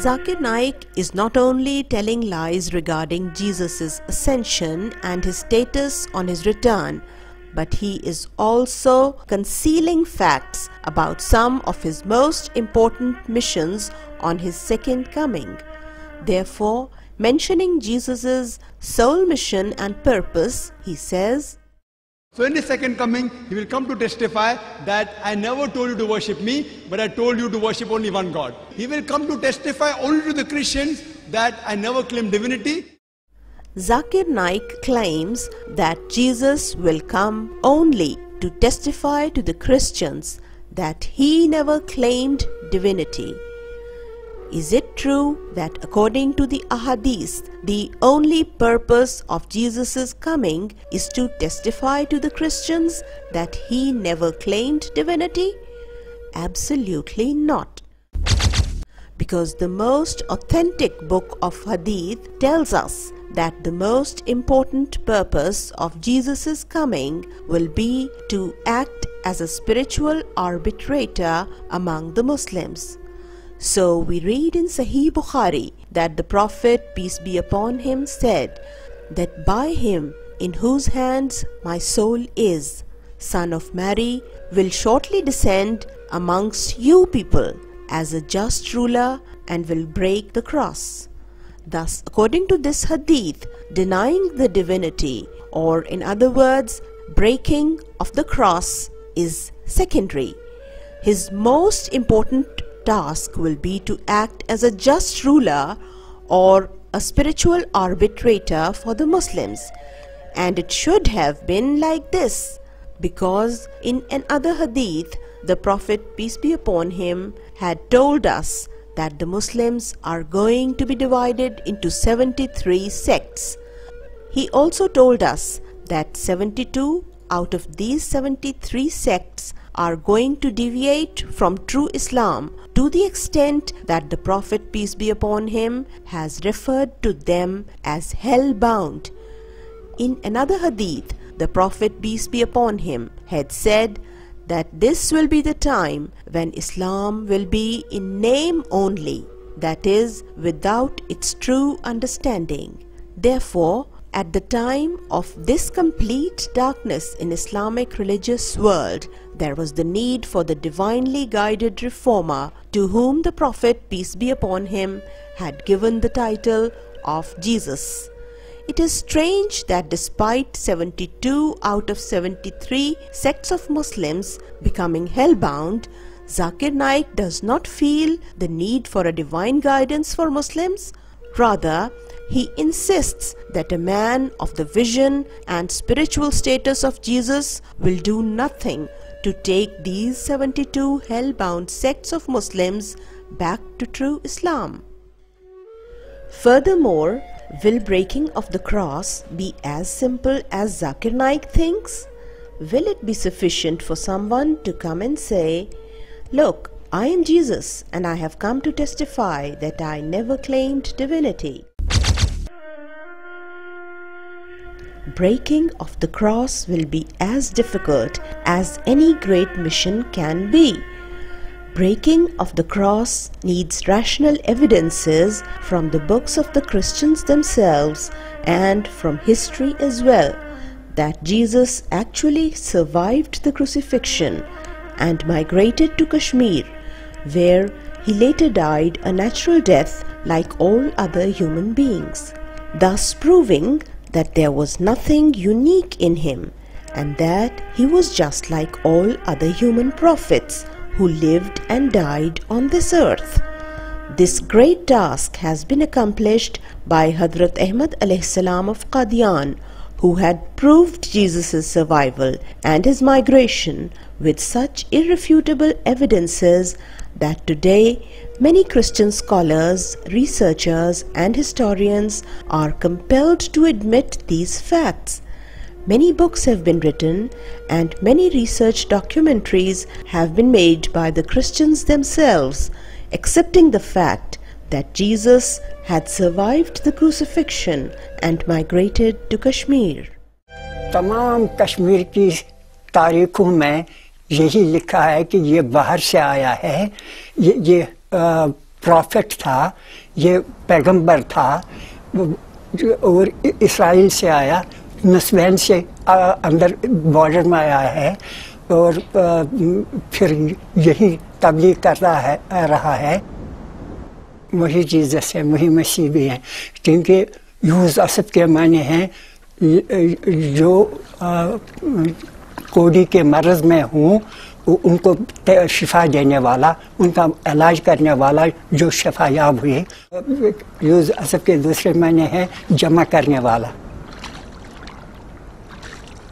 Zakir Naik is not only telling lies regarding Jesus' ascension and his status on his return, but he is also concealing facts about some of his most important missions on his second coming. Therefore, mentioning Jesus' sole mission and purpose, he says, so in the second coming, he will come to testify that I never told you to worship me, but I told you to worship only one God. He will come to testify only to the Christians that I never claimed divinity. Zakir Naik claims that Jesus will come only to testify to the Christians that he never claimed divinity. Is it true that according to the Ahadith, the only purpose of Jesus' coming is to testify to the Christians that he never claimed divinity? Absolutely not. Because the most authentic book of Hadith tells us that the most important purpose of Jesus' coming will be to act as a spiritual arbitrator among the Muslims. So we read in Sahih Bukhari that the Prophet, peace be upon him, said that by him in whose hands my soul is, son of Mary will shortly descend amongst you people as a just ruler and will break the cross. Thus, according to this hadith, denying the divinity, or in other words, breaking of the cross, is secondary. His most important task will be to act as a just ruler or a spiritual arbitrator for the Muslims. And it should have been like this, because in another hadith, the Prophet, peace be upon him, had told us that the Muslims are going to be divided into 73 sects. He also told us that 72 out of these 73 sects are going to deviate from true Islam to the extent that the Prophet, peace be upon him, has referred to them as hell-bound. In another hadith, the Prophet, peace be upon him, had said that this will be the time when Islam will be in name only, that is, without its true understanding. Therefore, at the time of this complete darkness in Islamic religious world, there was the need for the divinely guided reformer to whom the Prophet, peace be upon him, had given the title of Jesus. It is strange that despite 72 out of 73 sects of Muslims becoming hellbound, Zakir Naik does not feel the need for a divine guidance for Muslims. Rather, he insists that a man of the vision and spiritual status of Jesus will do nothing to take these 72 hell-bound sects of Muslims back to true Islam. Furthermore, will breaking of the cross be as simple as Zakir Naik thinks? Will it be sufficient for someone to come and say, "Look, I am Jesus and I have come to testify that I never claimed divinity"? Breaking of the cross will be as difficult as any great mission can be. Breaking of the cross needs rational evidences from the books of the Christians themselves and from history as well, that Jesus actually survived the crucifixion and migrated to Kashmir, where he later died a natural death like all other human beings, thus proving that there was nothing unique in him and that he was just like all other human prophets who lived and died on this earth. This great task has been accomplished by Hazrat Ahmad alayhi salam of Qadian, who had proved Jesus' survival and his migration with such irrefutable evidences that today many Christian scholars, researchers and historians are compelled to admit these facts. Many books have been written and many research documentaries have been made by the Christians themselves, accepting the fact that Jesus had survived the crucifixion and migrated to Kashmir. तमाम कश्मीर की तारीखों में यही लिखा है कि ये बाहर से आया है, ये प्रॉफिट था, ये पैगंबर था और इसराइल से आया, नस्बैन से अंदर बॉर्डर में आया है और फिर यही तबलीग कर रहा है। वही जीसस है, वही मसीह भी है, क्योंकि यूज़ असद के माने हैं जो कोड़ी के मर्ज़ में हूँ उनको शिफा देने वाला, उनका इलाज करने वाला जो शफायाब हुए। यूज़ असद के दूसरे माने हैं जमा करने वाला।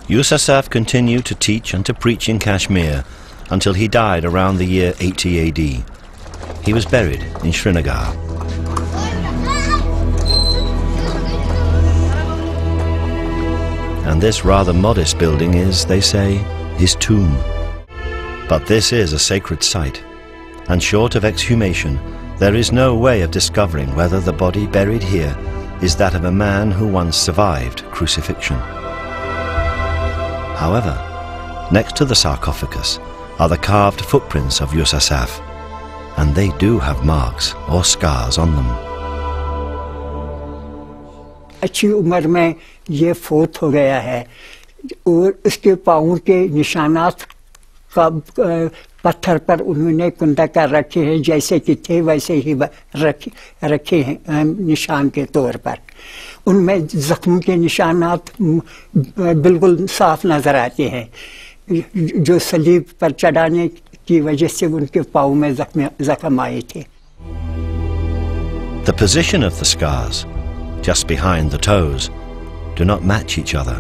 Yusuf continued to teach and to preach in Kashmir until he died around the year 80 AD. He was buried in Srinagar. And this rather modest building is, they say, his tomb. But this is a sacred site, and short of exhumation, there is no way of discovering whether the body buried here is that of a man who once survived crucifixion. However, next to the sarcophagus are the carved footprints of Yusuf, and they do have marks or scars on them. अच्छी उम्र में ये फोत हो गया है और इसके पाँव के निशानात का पत्थर पर उन्होंने कुंदा कर रखे हैं, जैसे कि थे वैसे ही रखे हैं निशान के तौर पर। उनमें जख्मों के निशानात बिल्कुल साफ नजर आते हैं, जो सलीब पर चढ़ाने की वजह से उनके पाँव में जख्म आए थे। The position of the scars, just behind the toes, do not match each other,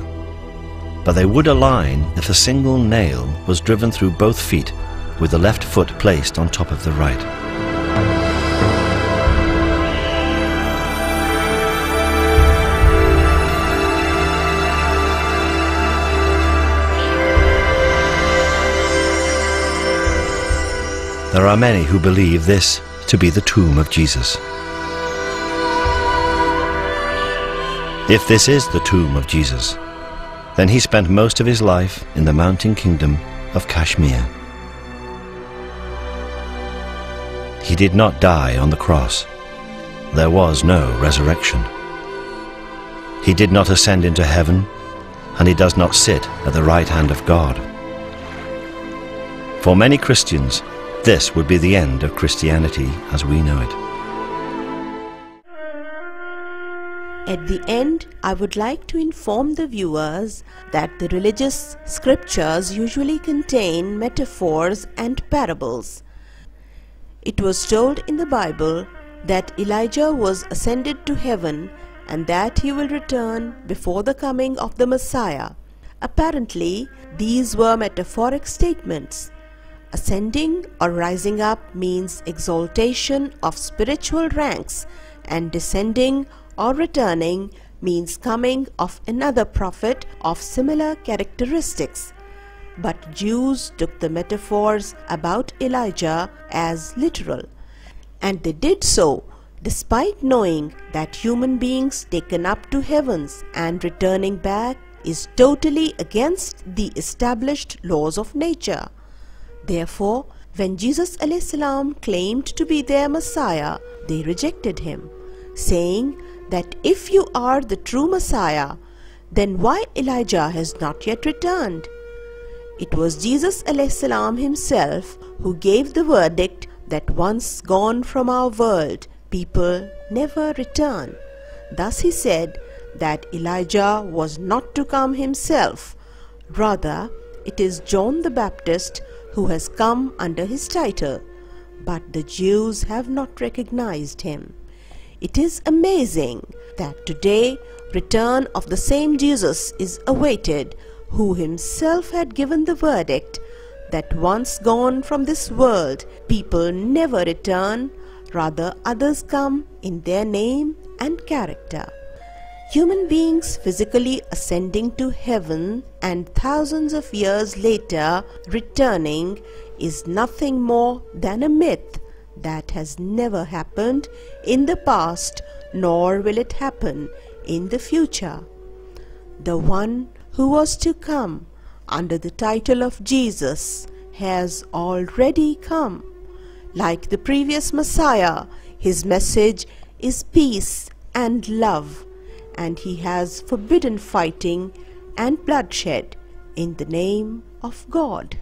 but they would align if a single nail was driven through both feet with the left foot placed on top of the right. There are many who believe this to be the tomb of Jesus. If this is the tomb of Jesus, then he spent most of his life in the mountain kingdom of Kashmir. He did not die on the cross. There was no resurrection. He did not ascend into heaven, and he does not sit at the right hand of God. For many Christians, this would be the end of Christianity as we know it. At the end, I would like to inform the viewers that the religious scriptures usually contain metaphors and parables. It was told in the Bible that Elijah was ascended to heaven and that he will return before the coming of the Messiah. Apparently, these were metaphoric statements. Ascending or rising up means exaltation of spiritual ranks, and descending or returning means coming of another prophet of similar characteristics. But Jews took the metaphors about Elijah as literal, and they did so despite knowing that human beings taken up to heavens and returning back is totally against the established laws of nature. Therefore, when Jesus a.s. claimed to be their Messiah, they rejected him, saying that if you are the true Messiah, then why Elijah has not yet returned? It was Jesus a.s. himself who gave the verdict that once gone from our world, people never return. Thus he said that Elijah was not to come himself. Rather, it is John the Baptist who has come under his title, but the Jews have not recognized him. It is amazing that today return of the same Jesus is awaited, who himself had given the verdict that once gone from this world, people never return, rather others come in their name and character. Human beings physically ascending to heaven and thousands of years later returning is nothing more than a myth that has never happened in the past, nor will it happen in the future. The one who was to come under the title of Jesus has already come. Like the previous Messiah, His message is peace and love, and he has forbidden fighting and bloodshed in the name of God.